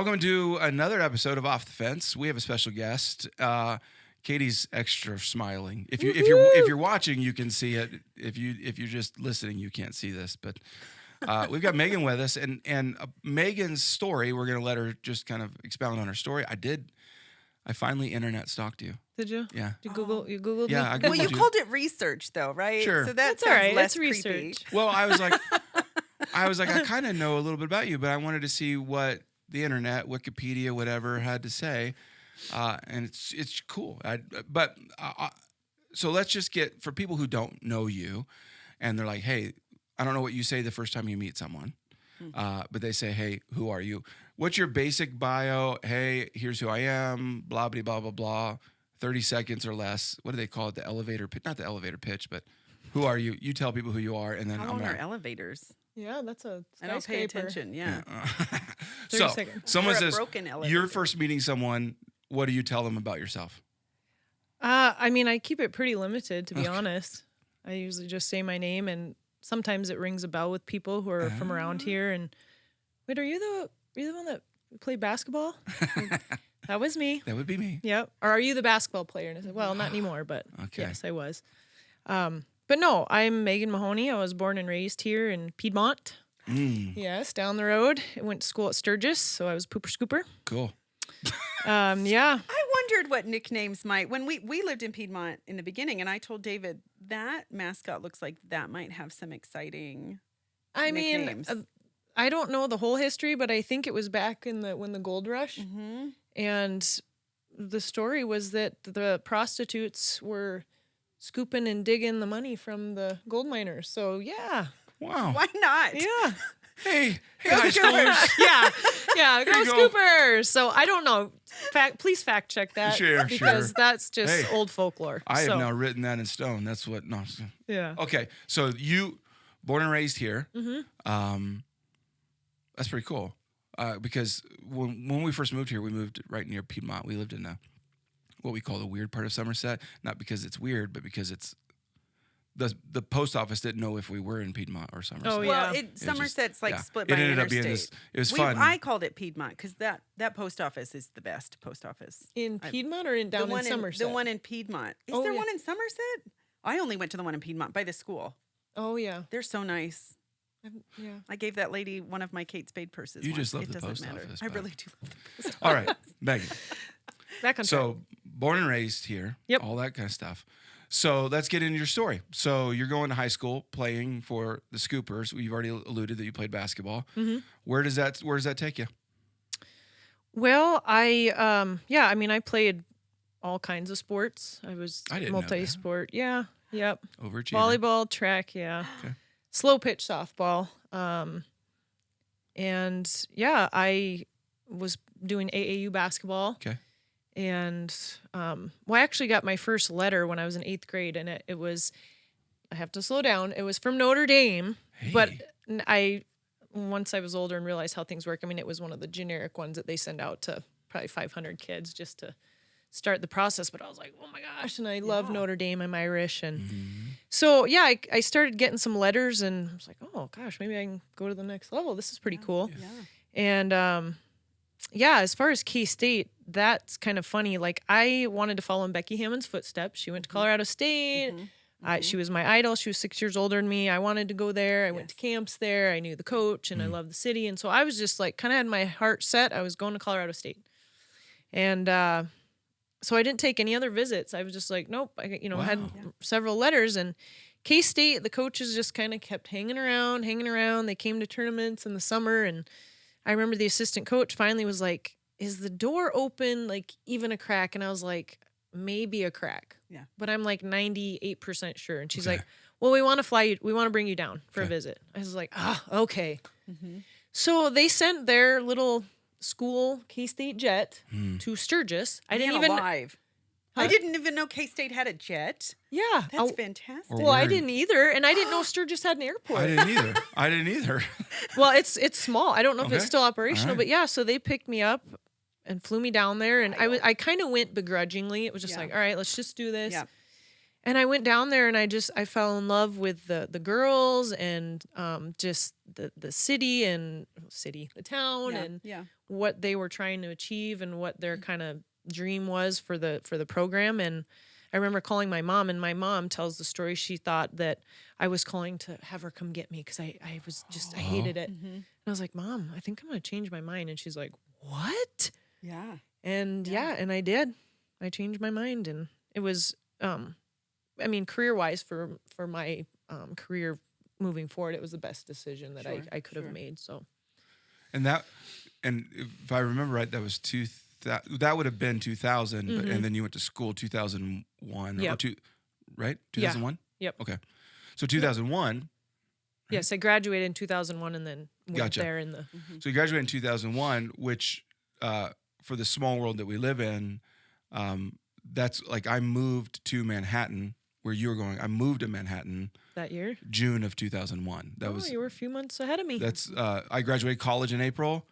Welcome to another episode of Off the Fence. We have a special guest. Katie's extra smiling. If you're watching, you can see it. If you're just listening, you can't see this. But we've got Megan with us, and Megan's story. We're gonna let her just kind of expound on her story. I finally internet stalked you. Did you? Yeah. Did you Google? You Googled Yeah, me? I Googled Well, you called it research, though, right? Sure. So That's all sounds right. less It's creepy. research. Well, I was like, I kind of know a little bit about you, but I wanted to see what the internet, Wikipedia, whatever, had to say, and it's cool. So let's just get, for people who don't know you, and they're like, hey, I don't know what you say the first time you meet someone, but they say, hey, who are you? What's your basic bio? Hey, here's who I am. Blah blah blah blah blah. 30 seconds or less. What do they call it? The elevator pitch? Not the elevator pitch, but who are you? You tell people who you are, and then How long are elevators? Yeah, that's a I don't pay skyscraper. attention. Yeah. 30 So seconds. someone Or a says broken elevator. you're first meeting someone. What do you tell them about yourself? I mean, I keep it pretty limited, to be honest. I usually just say my name, and sometimes it rings a bell with people who are from around here. And wait, are you the one that played basketball? That was me. That would be me. Yep. Or are you the basketball player? And I said, well, not anymore, but Okay. yes, I was. But no, I'm Megan Mahoney. I was born and raised here in Piedmont. Yes, down the road. I went to school at Sturgis, so I was Pooper Scooper. Cool. Yeah. I wondered what nicknames might, when we lived in Piedmont in the beginning, and I told David, that mascot looks like that might have some exciting I mean, nicknames. I don't know the whole history, but I think it was back in when the gold rush. Mm-hmm. And the story was that the prostitutes were scooping and digging the money from the gold miners. So, yeah. Wow. Why not? Yeah. Hey, high schoolers. Yeah, go you go. Scoopers. So, I don't know. Please fact check that. Sure, because sure. that's just Hey, old folklore. I have So, now written that in stone. That's what. No. Yeah. Okay, so you born and raised here. That's pretty cool. Because when we first moved here, we moved right near Piedmont. We lived in what we call the weird part of Somerset. Not because it's weird, but because it's the post office didn't know if we were in Piedmont or Somerset. Oh, Well, yeah. Somerset's like yeah. split It by ended up interstate. being this. It was fun. I called it Piedmont because that post office is the best post office. In Piedmont or down in Somerset? The one in Piedmont. Is Oh, there yeah. one in Somerset? I only went to the one in Piedmont by the school. Oh, yeah. They're so nice. Yeah. I gave that lady one of my Kate Spade purses. You once. just love It the doesn't post matter. office, I but- really do love the post All office. right, Megan. Back on track. So born and raised here. Yep. All that kind of stuff. So let's get into your story. So you're going to high school playing for the Scoopers. You've already alluded that you played basketball. Mm-hmm. Where does that take you? Well, I played all kinds of sports. I was I didn't know that. multi-sport. Yeah. Yep. Overachiever. Volleyball, track, yeah. Okay. Slow pitch softball. And yeah, I was doing AAU basketball. Okay. And I actually got my first letter when I was in 8th grade, and it was, I have to slow down. It was from Notre Dame, but once I was older and realized how things work, I mean, it was one of the generic ones that they send out to probably 500 kids just to start the process. But I was like, oh my gosh, and I love Notre Dame. I'm Irish, and so yeah, I started getting some letters, and I was like, oh gosh, maybe I can go to the next level. This is pretty cool. Yeah. And yeah, as far as K-State, that's kind of funny. Like, I wanted to follow in Becky Hammond's footsteps. She went to Colorado State. She was my idol. She was 6 years older than me. I wanted to go there. I went to camps there. I knew the coach, and I loved the city. And so I was just like, kind of had my heart set. I was going to Colorado State. And so I didn't take any other visits. I was just like, nope. I had several letters. And K-State, the coaches just kind of kept hanging around. They came to tournaments in the summer, and I remember the assistant coach finally was like, is the door open, like even a crack? And I was like, maybe a crack. Yeah. But I'm like 98% sure. And she's Okay. like, well, we want to fly you. We want to bring you down for a visit. I was like, okay. So they sent their little school K-State jet to Sturgis. I didn't even. Alive. I didn't even know K-State had a jet. Yeah. That's fantastic. Or Well, I wearing- didn't either. And I didn't know Sturgis had an airport. I didn't either. Well, it's small. I don't know if it's Okay. still operational, All right. but yeah, so they picked me up and flew me down there, and I kind of went begrudgingly. It was just Yeah. like, all right, let's just do this. Yeah. And I went down there and I fell in love with the girls and just the the town Yeah. and Yeah. what they were trying to achieve and what their kind of dream was for the program. And I remember calling my mom, and my mom tells the story. She thought that I was calling to have her come get me because I was just I hated it. Mm-hmm. And I was like, Mom, I think I'm gonna change my mind. And she's like, What? Yeah. And Yeah. and I did. I changed my mind, and it was I mean, career-wise for my career moving forward, it was the best decision that Sure, I could have sure. made. So And if I remember right, that was that would have been 2000, and then you went to school 2001 or Yep. two, right? Yeah. 2001. Yep. Okay, so 2001. Yes, I graduated in 2001 and then went Gotcha. there in the So you graduated in 2001, which for the small world that we live in, that's like I moved to Manhattan where you were going. I moved to Manhattan that year. June of 2001. That was You were a few months ahead of me. that's I graduated college in April,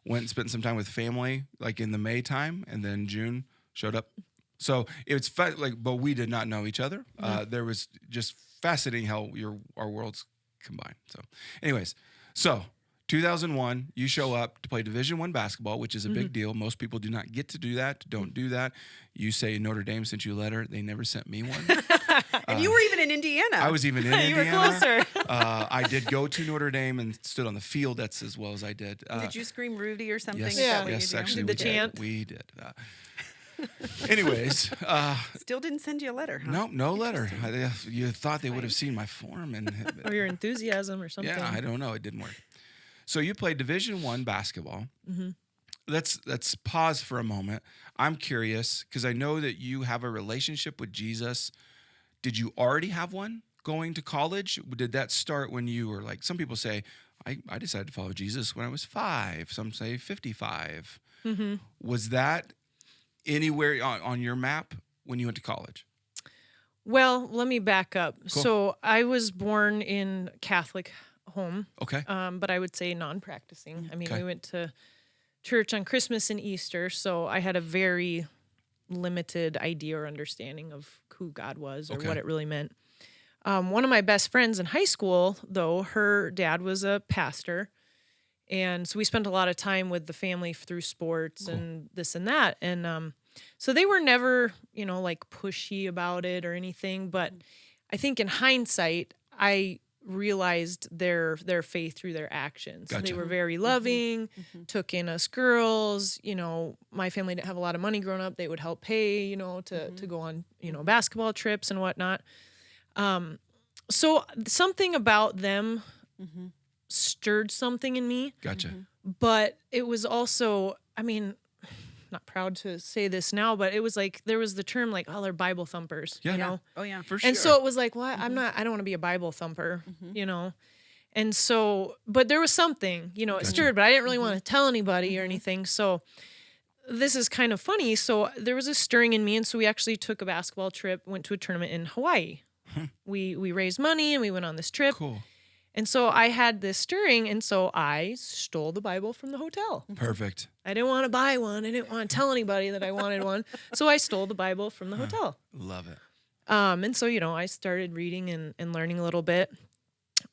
went and spent some time with family like in the May time, and then June showed up. So it's but we did not know each other. There was just fascinating how our worlds combine. So, anyways, 2001, you show up to play Division I basketball, which is a big deal. Most people do not get to do that. Don't do that. You say Notre Dame sent you a letter. They never sent me one. And you were even in Indiana. I was even in You were Indiana. closer. I did go to Notre Dame and stood on the field. That's as well as I did. Did you scream Rudy or something? Yes, Is that what yes, you do? actually, Did the chant? We did. Anyways, Still didn't send you a letter, huh? no letter. You thought they would have seen my form, and Or your enthusiasm or something. yeah, I don't know. It didn't work. So you played Division I basketball. Mm-hmm. Let's pause for a moment. I'm curious because I know that you have a relationship with Jesus. Did you already have one going to college? Did that start when you were like? Some people say I decided to follow Jesus when I was 5. Some say 55. Mm-hmm. Was that anywhere on your map when you went to college? Well, let me back up. Cool. So I was born in Catholic home, Okay. but I would say non-practicing. I mean, Okay. we went to church on Christmas and Easter, so I had a very limited idea or understanding of who God was or Okay. what it really meant. One of my best friends in high school, though, her dad was a pastor. And so we spent a lot of time with the family through sports and this and that. And so they were never, like pushy about it or anything. But I think in hindsight, I realized their faith through their actions. Gotcha. They were very loving, took in us girls. My family didn't have a lot of money growing up. They would help pay, to go on, basketball trips and whatnot. So something about them stirred something in me. Gotcha. But it was also, I mean, not proud to say this now, but it was like there was the term like, oh, they're Bible thumpers, Yeah. you know? Oh, yeah. For sure. And so it was like, well, I don't want to be a Bible thumper, And so, but there was something, it stirred, but I didn't really want to tell anybody or anything. So this is kind of funny. So there was a stirring in me. And so we actually took a basketball trip, went to a tournament in Hawaii. We raised money and we went on this trip. Cool. And so I had this stirring, and so I stole the Bible from the hotel. Perfect. I didn't want to buy one. I didn't want to tell anybody that I wanted one. So I stole the Bible from the hotel. Love it. And so, I started reading and learning a little bit.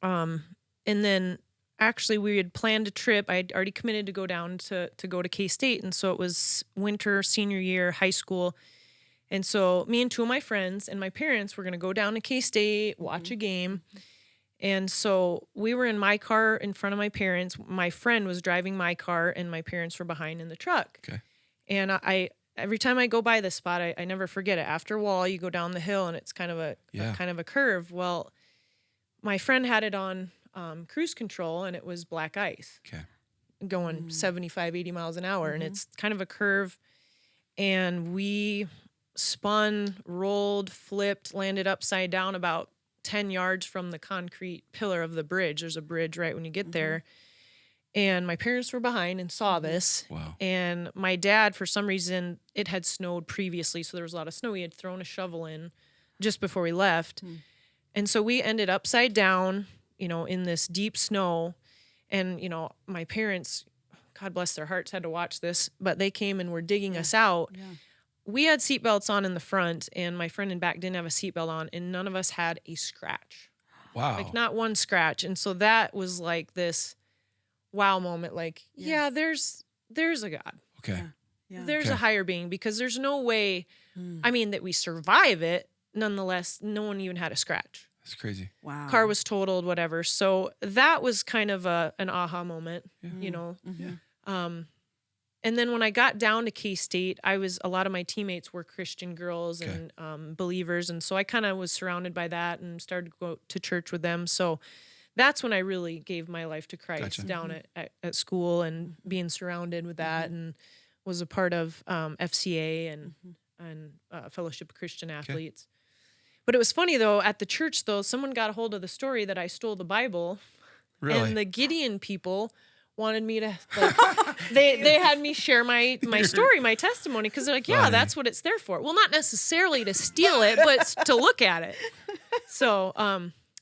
And then actually we had planned a trip. I had already committed to go down to go to K-State. And so it was winter, senior year, high school. And so me and 2 of my friends and my parents were going to go down to K-State, watch a game. And so we were in my car in front of my parents. My friend was driving my car, and my parents were behind in the truck. Okay. And I every time I go by this spot, I never forget it. After a wall, you go down the hill, and it's kind of a curve. Well, my friend had it on cruise control, and it was black ice. Okay. Going 75, 80 miles an hour, and it's kind of a curve. And we spun, rolled, flipped, landed upside down about 10 yards from the concrete pillar of the bridge. There's a bridge right when you get there. And my parents were behind and saw this. Wow. And my dad, for some reason, it had snowed previously, so there was a lot of snow. He had thrown a shovel in just before we left. And so we ended upside down, in this deep snow. And, my parents, God bless their hearts, had to watch this, but they came and were digging us out. Yeah. we had seatbelts on in the front, and my friend in back didn't have a seatbelt on, and none of us had a scratch. Wow. Like not one scratch. And so that was like this wow moment. Like, yeah, there's a God. Okay. Yeah. There's Okay. a higher being, because there's no way, I mean, that we survive it. Nonetheless, no one even had a scratch. That's crazy. Wow. Car was totaled, whatever. So that was kind of an aha moment, you know. Yeah. And then when I got down to K-State, a lot of my teammates were Christian girls Okay. and believers. And so I kind of was surrounded by that and started to go to church with them. So that's when I really gave my life to Christ Gotcha. down at school, and being surrounded with that, and was a part of FCA and Fellowship of Christian Athletes. But it was funny, though, at the church, though, someone got a hold of the story that I stole the Bible. Really? And the Gideon people wanted me to, like, they had me share my story, my testimony, because they're like, yeah, Funny. that's what it's there for. Well, not necessarily to steal it, but to look at it. So,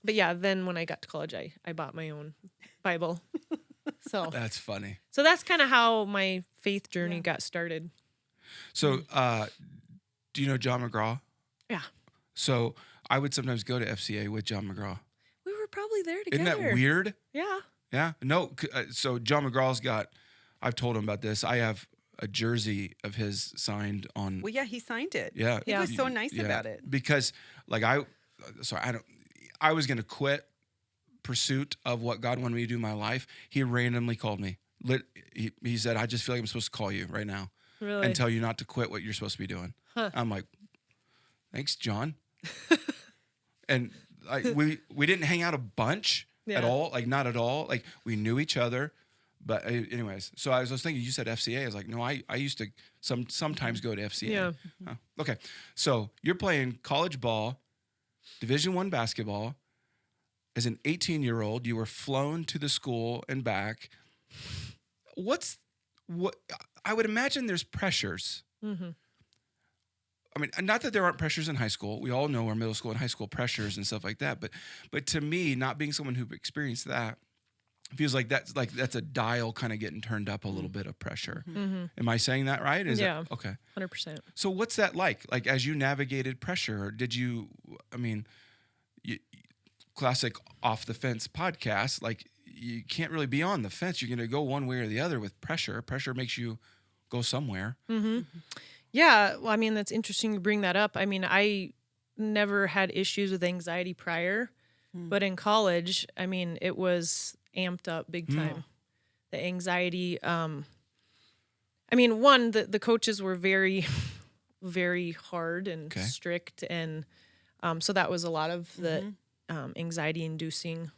but yeah, then when I got to college, I bought my own Bible. So That's funny. that's kind of how my faith journey got started. So, do you know John McGraw? Yeah. So I would sometimes go to FCA with John McGraw. We were probably there together. Isn't that weird? Yeah. Yeah. No. So John McGraw's got. I've told him about this. I have a jersey of his signed on. Well, yeah, he signed it. Yeah. He was so nice about it. Because, like, I was gonna quit pursuit of what God wanted me to do in my life. He randomly called me. He said, "I just feel like I'm supposed to call you right now Really? and tell you not to quit what you're supposed to be doing." Huh. I'm like, "Thanks, John." And like we didn't hang out a bunch at Yeah. all, like not at all. Like we knew each other, but anyways. So I was thinking, you said FCA. I was like, no, I used to sometimes go to FCA. Yeah. Oh, okay, so you're playing college ball, Division I basketball. As an 18-year-old, you were flown to the school and back. What? I would imagine there's pressures. Mm-hmm. I mean, not that there aren't pressures in high school. We all know our middle school and high school pressures and stuff like that. But to me, not being someone who experienced that, feels like that's a dial kind of getting turned up a little bit of pressure. Mm-hmm. Am I saying that right? Yeah. Okay. 100%. So what's that like? Like as you navigated pressure, did you? I mean, classic off the fence podcast. Like you can't really be on the fence. You're going to go one way or the other with pressure. Pressure makes you go somewhere. Mm-hmm. Yeah, well, I mean, that's interesting you bring that up. I mean, I never had issues with anxiety prior, but in college, I mean, it was amped up big time. The anxiety, I mean, one, the coaches were very, very hard and strict, and so that was a lot of the anxiety-inducing,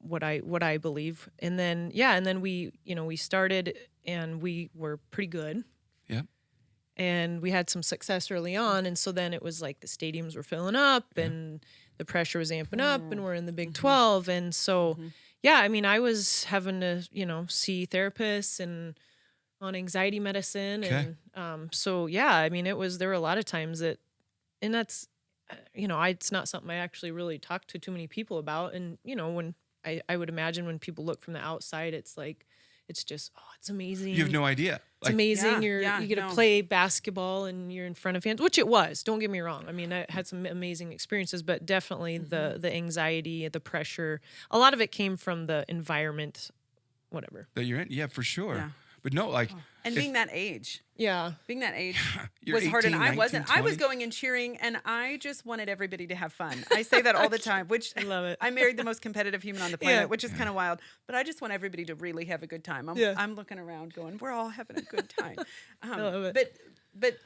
what I believe. And then we started, and we were pretty good. Yeah. And we had some success early on. And so then it was like the stadiums were filling up and the pressure was amping up, and we're in the Big 12. And so, yeah, I mean, I was having to, see therapists and on anxiety medicine. Okay. And so, yeah, I mean, there were a lot of times that, and that's, it's not something I actually really talked to too many people about. And, when I would imagine when people look from the outside, it's like, it's just, it's amazing. You have no idea. It's amazing. Yeah, you get to play basketball and you're in front of fans, which it was. Don't get me wrong. I mean, I had some amazing experiences, but definitely the anxiety, the pressure, a lot of it came from the environment, whatever. That you're in? Yeah, for sure. Yeah. But no, like... And being that age. Yeah. Being that age You're was hard, and 18, I 19, wasn't. I was 20. going and cheering, and I just wanted everybody to have fun. I say that all the time, which I love it. I married the most competitive human on the planet, Yeah. which is kind of wild. But I just want everybody to really have a good time. I'm looking around going, we're all having a good time. I love it. But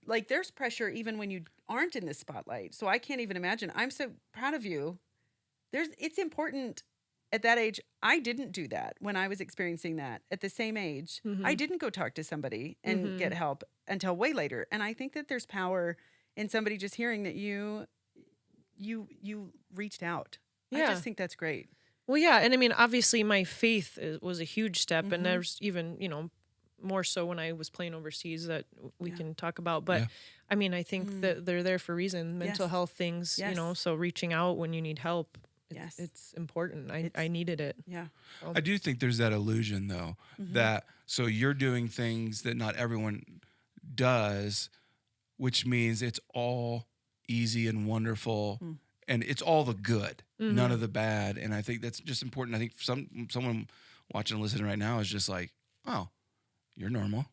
like there's pressure even when you aren't in the spotlight. So I can't even imagine. I'm so proud of you. It's important. At that age, I didn't do that when I was experiencing that. At the same age, I didn't go talk to somebody and get help until way later. And I think that there's power in somebody just hearing that you reached out. Yeah. I just think that's great. Well, yeah. And I mean, obviously my faith was a huge step, and there's even, more so when I was playing overseas that we can talk about. But I mean, I think that they're there for a reason, mental health things, so reaching out when you need help. It's important. I needed it. Yeah. I do think there's that illusion, though, that so you're doing things that not everyone does, which means it's all easy and wonderful, and it's all the good, none of the bad. And I think that's just important. I think someone watching and listening right now is just like, oh, you're normal.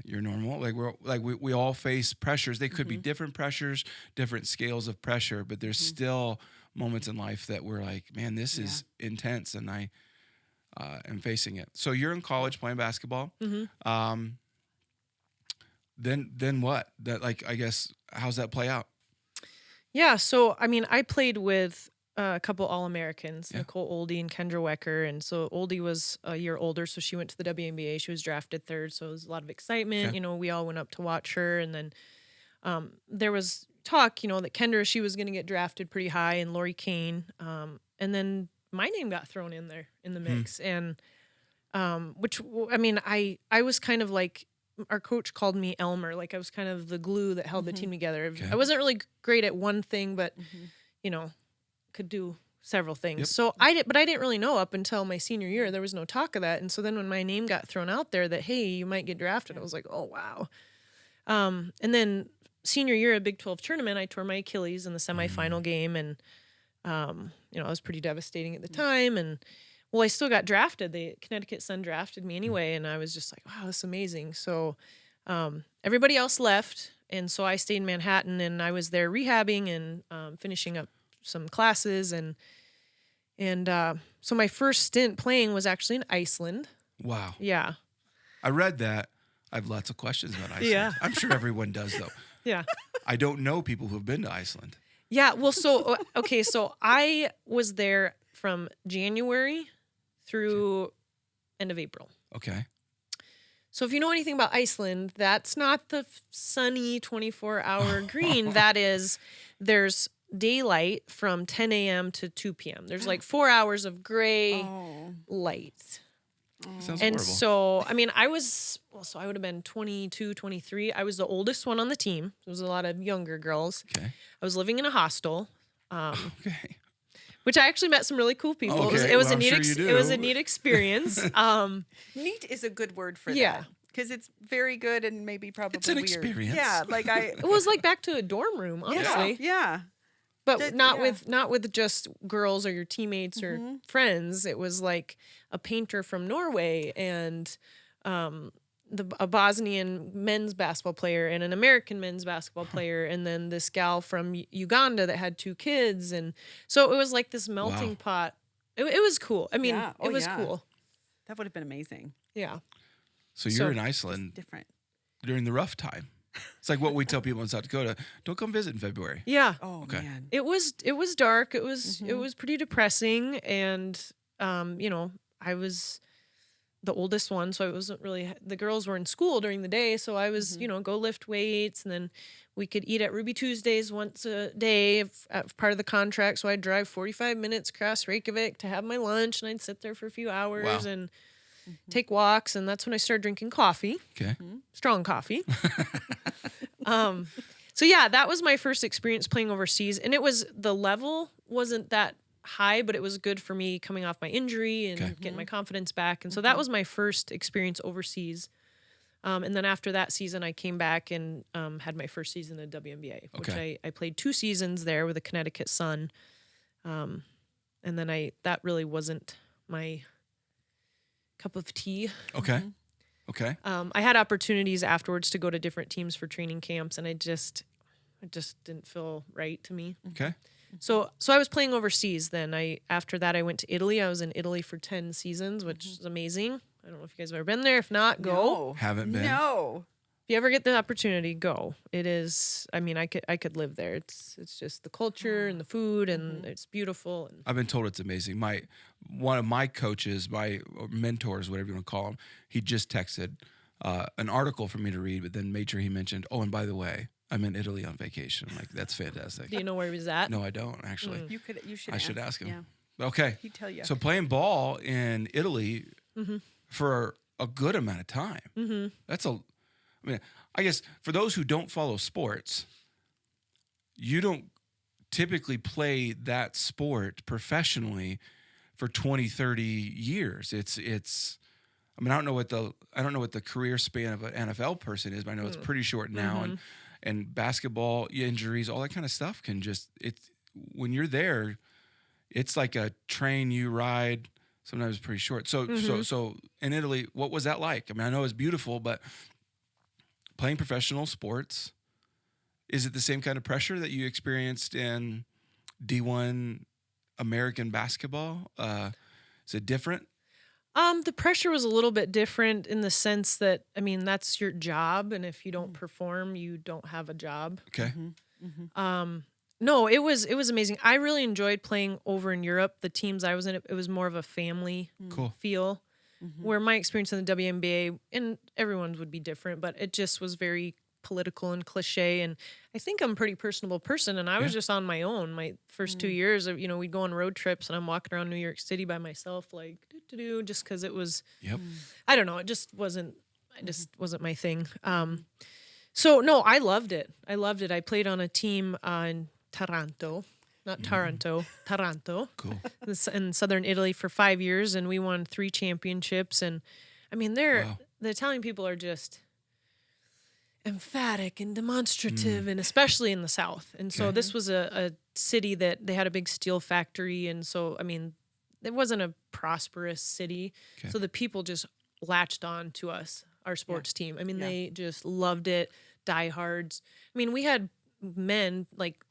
You're normal. Like we all face pressures. They could be different pressures, different scales of pressure, but there's still moments in life that we're like, man, this is intense, and I am facing it. So you're in college playing basketball. Then what? That, like, I guess, how's that play out? Yeah, so I mean, I played with a couple All-Americans, Yeah. Nicole Oldie and Kendra Wecker, and so Oldie was a year older, so she went to the WNBA. She was drafted third, so it was a lot of excitement. Okay. You know, we all went up to watch her, and then there was talk, you know, that Kendra, she was going to get drafted pretty high, and Lori Kane, and then my name got thrown in there in the mix, and which, I mean, I was kind of like, our coach called me Elmer, like I was kind of the glue that held the team together. Okay. I wasn't really great at one thing, but you know, could do several things. Yep. So I didn't really know up until my senior year. There was no talk of that, and so then when my name got thrown out there that, hey, you might get drafted, I was like, oh wow. And then senior year at Big 12 tournament, I tore my Achilles in the semifinal game, and you know, it was pretty devastating at the time. And well, I still got drafted. The Connecticut Sun drafted me anyway, and I was just like, wow, this is amazing. So everybody else left, and so I stayed in Manhattan, and I was there rehabbing and finishing up some classes, and so my first stint playing was actually in Iceland. Wow. Yeah. I read that. I have lots of questions about Iceland. Yeah. I'm sure everyone does, though. Yeah. I don't know people who've been to Iceland. Yeah. Well, so, okay. So I was there from January through end of April. Okay. So if you know anything about Iceland, that's not the sunny 24-hour green. That is, there's daylight from 10 a.m. to 2 p.m. There's like 4 hours of gray light. Sounds And horrible. so, I mean, I would have been 22, 23. I was the oldest one on the team. There was a lot of younger girls. Okay. I was living in a hostel, Okay. which I actually met some really cool people. Okay, It was well, a I'm neat sure you it was a do. neat experience. Neat is a good word for Yeah. that. Because it's very good and maybe probably It's an weird. experience. Yeah, like It was like back to a dorm room, honestly. Yeah. But Did- not yeah. with just girls or your teammates or friends. It was like a painter from Norway and a Bosnian men's basketball player and an American men's basketball player, and then this gal from Uganda that had 2 kids, and so it was like this melting Wow. pot. It was cool. I mean, Yeah. it was yeah. cool. That would have been amazing. Yeah. So you're So- in Iceland Different. during the rough time. It's like what we tell people in South Dakota: don't come visit in February. Yeah. Oh Okay. man. It was dark. It was pretty depressing, and you know, I was the oldest one, so I wasn't really. The girls were in school during the day, so I was, you know, go lift weights, and then we could eat at Ruby Tuesdays once a day at part of the contract. So I'd drive 45 minutes across Reykjavik to have my lunch, and I'd sit there for a few hours Wow. and take walks, and that's when I started drinking coffee, Okay. strong coffee. So yeah, that was my first experience playing overseas, and the level wasn't that high, but it was good for me coming off my injury and Okay. getting my confidence back. And so that was my first experience overseas. And then after that season, I came back and had my first season in WNBA, which Okay. I played 2 seasons there with the Connecticut Sun. And then that really wasn't my cup of tea. Okay. Okay. I had opportunities afterwards to go to different teams for training camps, and it just didn't feel right to me. Okay. So I was playing overseas then. After that I went to Italy. I was in Italy for 10 seasons, which is amazing. I don't know if you guys have ever been there. If not, go. No. Haven't been. No. If you ever get the opportunity, go. It is, I mean, I could live there. It's just the culture and the food, and it's beautiful. And I've been told it's amazing. One of my coaches, or mentors, whatever you want to call him, he just texted an article for me to read, but then made sure he mentioned, oh, and by the way, I'm in Italy on vacation. I'm like, that's fantastic. do you know where he was at? No, I don't actually. You should. I should ask him. Yeah. Okay. He'd tell you. So playing ball in Italy for a good amount of time. I mean, I guess for those who don't follow sports, you don't typically play that sport professionally for 20, 30 years. It's I mean, I don't know what the career span of an NFL person is, but I know it's pretty short now. And basketball injuries, all that kind of stuff can just when you're there, it's like a train you ride. Sometimes it's pretty short. So in Italy, what was that like? I mean, I know it's beautiful, but playing professional sports, is it the same kind of pressure that you experienced in D1 American basketball? Is it different? The pressure was a little bit different in the sense that, I mean, that's your job, and if you don't perform, you don't have a job. Okay. No, it was amazing. I really enjoyed playing over in Europe. The teams I was in, it was more of a family feel, where my experience in the WNBA, and everyone's would be different, but it just was very political and cliche. And I think I'm a pretty personable person, and I was just on my own. My first 2 years, we'd go on road trips, and I'm walking around New York City by myself, like just because it was. I don't know. It just wasn't. It just wasn't my thing. So no, I loved it. I played on a team in Taranto, not Taranto, Taranto. Cool. In southern Italy for 5 years, and we won 3 championships. And I mean, the Italian people are just emphatic and demonstrative, and especially in the South. And so this was a city that they had a big steel factory, and so I mean, it wasn't a prosperous city. Okay. So the people just latched on to us, our sports team. I mean, they just loved it, diehards. I mean, we had men like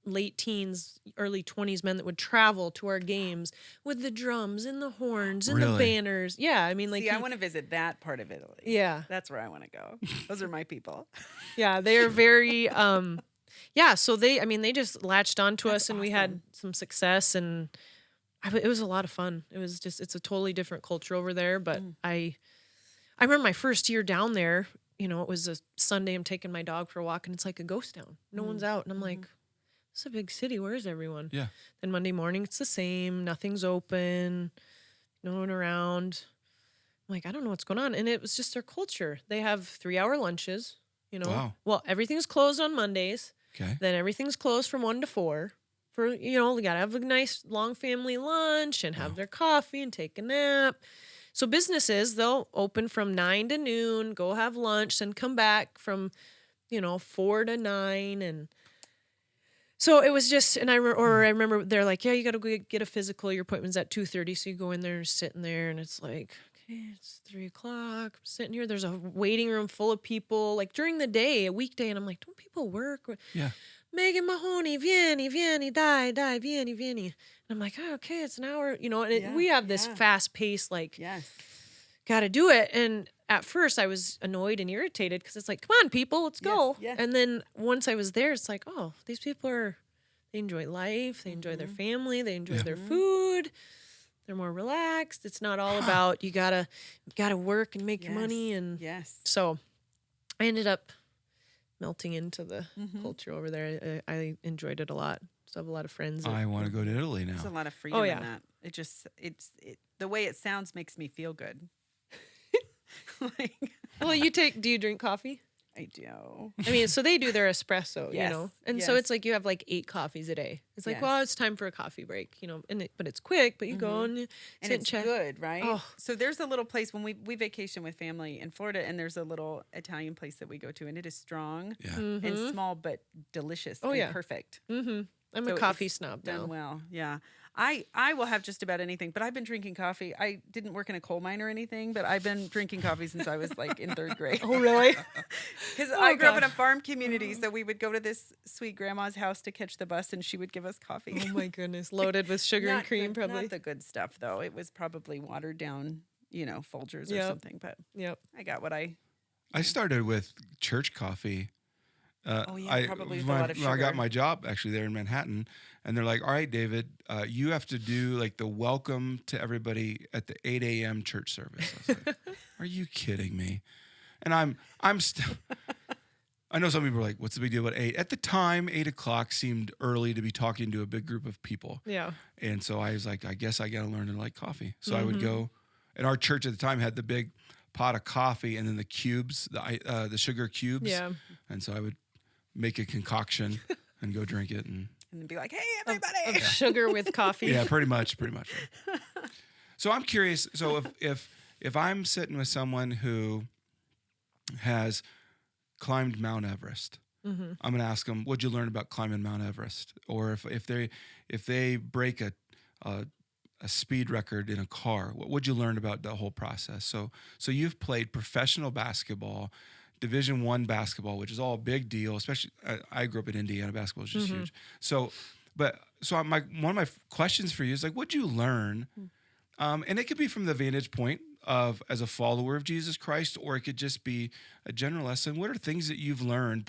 late teens, early 20s men that would travel to our games with the drums and the horns and the banners. Yeah, I mean, like, see, I want to visit that part of Italy. Yeah, that's where I want to go. Those are my people. Yeah, they are very. So they just latched on to us, and we had some success, and it was a lot of fun. It was it's a totally different culture over there. But I remember my first year down there. It was a Sunday. I'm taking my dog for a walk, and it's like a ghost town. No one's out, and I'm like, it's a big city. Where is everyone? Yeah. Then Monday morning, it's the same. Nothing's open. No one around. I'm like, I don't know what's going on. And it was just their culture. They have 3-hour lunches. Wow. Well, everything's closed on Mondays. Okay. Then everything's closed from 1 to 4. For they gotta have a nice long family lunch and have their coffee and take a nap. So businesses, they'll open from 9 to noon, go have lunch, and come back from 4 to 9. And so it was just, and I remember they're like, yeah, you got to go get a physical. Your appointment's at 2:30. So you go in there and sitting there, and it's like, okay, it's 3:00. I'm sitting here. There's a waiting room full of people, like during the day, a weekday. And I'm like, don't people work? Yeah. Megan Mahoney, vieni, dai, vieni. And I'm like, oh, okay, it's an hour, and we have this fast pace, like, got to do it. And at first I was annoyed and irritated because it's like, come on, people, let's go. Yes. And then once I was there, it's like, oh, these people they enjoy life. They enjoy their family. They enjoy their food. They're more relaxed. It's not all about you gotta work and make your money. And so I ended up melting into the culture over there. I enjoyed it a lot. So I have a lot of friends. I want to go to Italy now. There's a lot of freedom in that. It just the way it sounds makes me feel good. Well, do you drink coffee? I do. I mean, so they do their espresso, Yes. and so it's like you have like 8 coffees a day. It's like, well, it's time for a coffee break, but it's quick, but you go and sit and it's chat. good, right? Oh. So there's a little place when we vacation with family in Florida, and there's a little Italian place that we go to, and it is strong and small but delicious and perfect. Mm-hmm. I'm a coffee snob now. Done well, yeah. I will have just about anything, but I've been drinking coffee. I didn't work in a coal mine or anything, but I've been drinking coffee since I was like in 3rd grade. Oh, really? Because I grew up in a farm community, so we would go to this sweet grandma's house to catch the bus, and she would give us coffee. Oh my goodness, loaded with sugar and cream, probably. Not the good stuff, though. It was probably watered down, Folgers or something. But I got what I started with church coffee. Probably with a lot of sugar. I got my job actually there in Manhattan, and they're like, "All right, David, you have to do like the welcome to everybody at the 8 a.m. church service." I was like, "Are you kidding me?" And I'm still. I know some people are like, "What's the big deal about 8?" At the time, 8:00 seemed early to be talking to a big group of people. Yeah. And so I was like, I guess I got to learn to like coffee. So I would go, and our church at the time had the big pot of coffee and then the cubes, the sugar cubes. Yeah. And so I would make a concoction and go drink it and then be like, "Hey, everybody!" Of sugar with coffee. Yeah, pretty much. So I'm curious. So if if I'm sitting with someone who has climbed Mount Everest, I'm going to ask them, "What'd you learn about climbing Mount Everest?" Or if they break a speed record in a car, what'd you learn about the whole process? So you've played professional basketball, Division I basketball, which is all a big deal. Especially, I grew up in Indiana. Basketball is just huge. So one of my questions for you is like, what'd you learn? And it could be from the vantage point of as a follower of Jesus Christ, or it could just be a general lesson. What are things that you've learned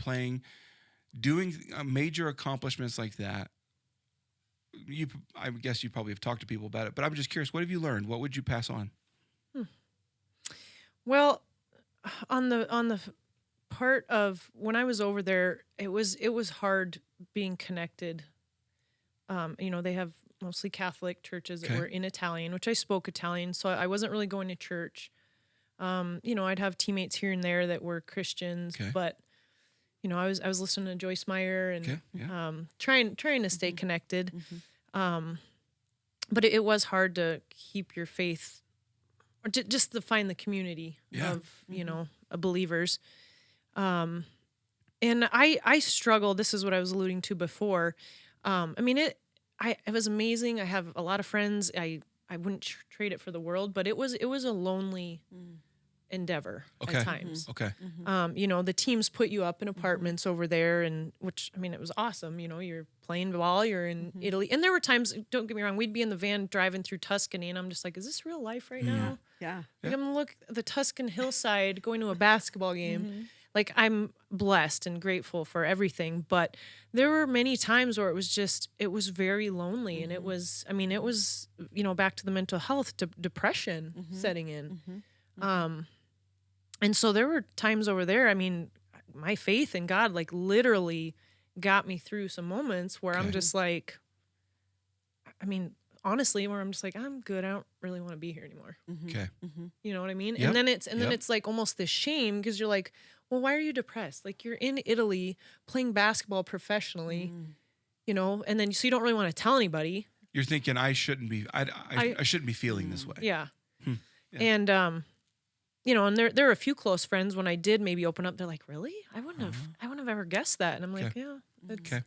doing major accomplishments like that? I guess you probably have talked to people about it, but I'm just curious, what have you learned? What would you pass on? Well, on the part of when I was over there, it was hard being connected. They have mostly Catholic churches that Okay. were in Italian, which I spoke Italian, so I wasn't really going to church. I'd have teammates here and there that were Christians, Okay. but I was listening to Joyce Meyer and Okay, yeah. trying to stay connected. But it was hard to keep your faith, or just to find the community Yeah. of believers. And I struggled. This is what I was alluding to before. It was amazing. I have a lot of friends. I wouldn't trade it for the world, but it was a lonely endeavor Okay. at times. Okay. The teams put you up in apartments over there, and it was awesome. You're playing ball, you're in Italy. And there were times, don't get me wrong, we'd be in the van driving through Tuscany, and I'm just like, is this real life right now? Yeah. Like, I'm gonna look at the Tuscan hillside going to a basketball game. Like, I'm blessed and grateful for everything, but there were many times where it was very lonely, and it was back to the mental health, depression setting in. And so there were times over there, my faith in God, like, literally got me through some moments where I'm just like, honestly, where I'm just like, I'm good. I don't really want to be here anymore. Okay. You know what I mean? Yep. And then it's like almost this shame, because you're like, well, why are you depressed? Like, you're in Italy playing basketball professionally, and then so you don't really want to tell anybody. You're thinking I shouldn't be feeling this way. Yeah. Yeah. And and there are a few close friends when I did maybe open up, they're like, really? I wouldn't have ever guessed that. And I'm like, yeah. Okay.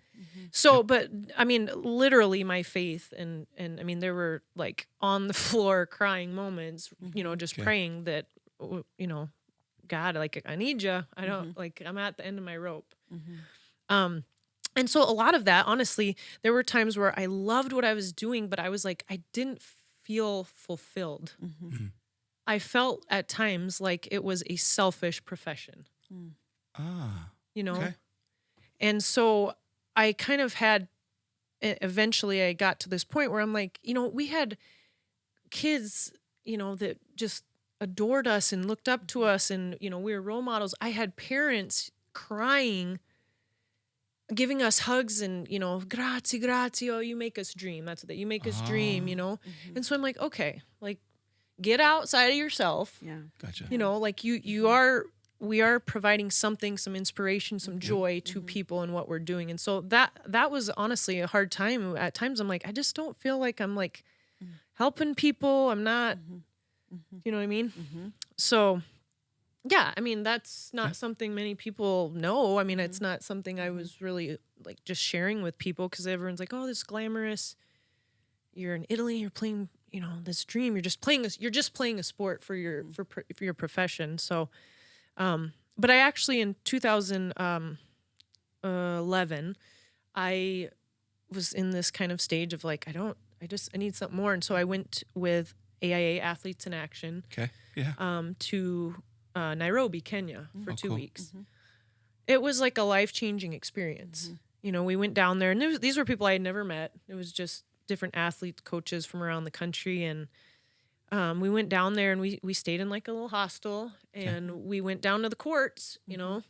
So, but literally my faith and there were like on the floor crying moments, just praying that, God, like, I need you. I don't like, I'm at the end of my rope. And so a lot of that, honestly, there were times where I loved what I was doing, but I was like, I didn't feel fulfilled. I felt at times like it was a selfish profession. Okay. And so I kind of eventually I got to this point where I'm like, we had kids, that just adored us and looked up to us, and, we were role models. I had parents crying, giving us hugs and, grazie, oh, you make us dream. That's what you make us dream, And so I'm like, okay, like, get outside of yourself. Yeah. Gotcha. Like we are providing something, some inspiration, some joy to people in what we're doing. And so that was honestly a hard time. At times I'm like, I just don't feel like I'm like helping people. I'm not, you know what I mean? So yeah, that's not something many people know. It's not something I was really like just sharing with people, because everyone's like, oh, this glamorous, you're in Italy, you're playing, this dream, you're just playing a sport for your profession. So, but I actually, in 2011, I was in this kind of stage of like, I need something more. And so I went with AIA Athletes in Action. Okay. Yeah. To Nairobi, Kenya for 2 cool. weeks. It was like a life-changing experience. We went down there, and these were people I had never met. It was just different athletes, coaches from around the country. And we went down there, and we stayed in like a little hostel, and we went down to the courts,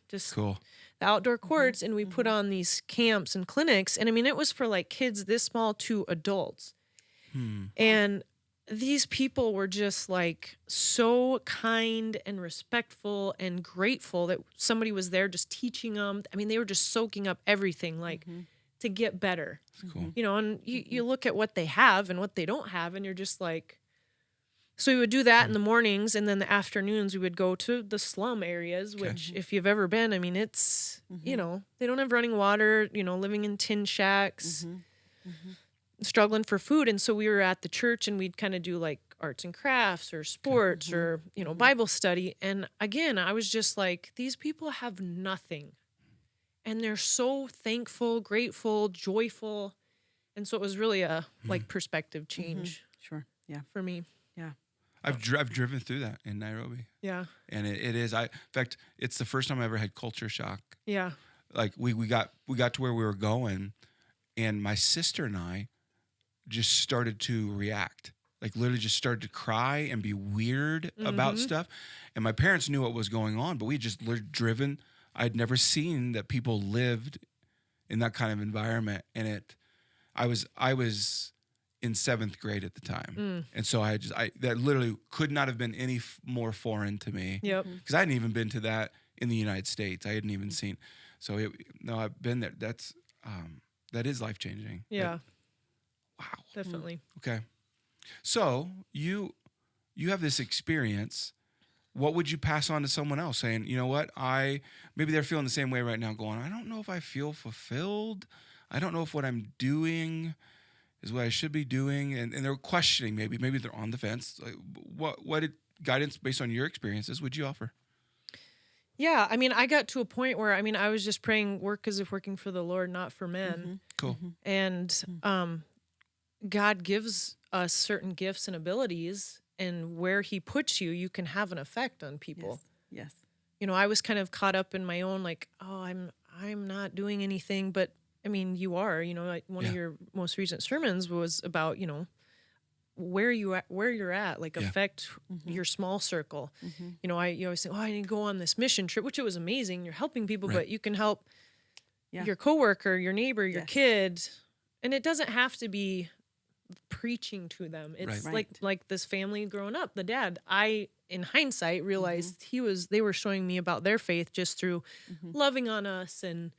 just Cool. the outdoor courts, and we put on these camps and clinics. And it was for like kids this small to adults. And these people were just like so kind and respectful and grateful that somebody was there just teaching them. They were just soaking up everything, like to get better. That's cool. And you look at what they have and what they don't have, and you're just like, So we would do that in the mornings, and then the afternoons we would go to the slum areas, which if you've ever been, I mean, it's, you know, they don't have running water, you know, living in tin shacks, struggling for food. And so we were at the church, and we'd kind of do like arts and crafts or sports or, you know, Bible study. And again, I was just like, these people have nothing. And they're so thankful, grateful, joyful. And so it was really a like perspective change Sure. Yeah. for me. Yeah. I've driven through that in Nairobi, Yeah. and it is. In fact, it's the first time I ever had culture shock. Yeah. Like we got to where we were going, and my sister and I just started to react. Like literally just started to cry and be weird about stuff. And my parents knew what was going on, but we had just driven. I'd never seen that people lived in that kind of environment, and I was in 7th grade at the time. And so that literally could not have been any more foreign to me. Yep. Because I hadn't even been to that in the United States. I hadn't even seen. So I've been there. That is life-changing. Yeah. Wow. Definitely. Okay. So you have this experience. What would you pass on to someone else saying, you know what, maybe they're feeling the same way right now, going, I don't know if I feel fulfilled. I don't know if what I'm doing is what I should be doing. And they're questioning, maybe they're on the fence. Like, what guidance based on your experiences would you offer? Yeah. I mean, I got to a point where, I mean, I was just praying, work as if working for the Lord, not for men. Cool. And God gives us certain gifts and abilities, and where he puts you, you can have an effect on people. Yes. You know, I was kind of caught up in my own, like, oh, I'm not doing anything, but I mean, you are, you know, like one of your most recent sermons was about, you know, where you're at, like affect your small circle. You know, you always say, oh, I need to go on this mission trip, which it was amazing. You're helping people, but you can help your coworker, your neighbor, your kid. And it doesn't have to be preaching to them. It's like this family growing up, the dad, I, in hindsight, realized they were showing me about their faith just through loving on us and,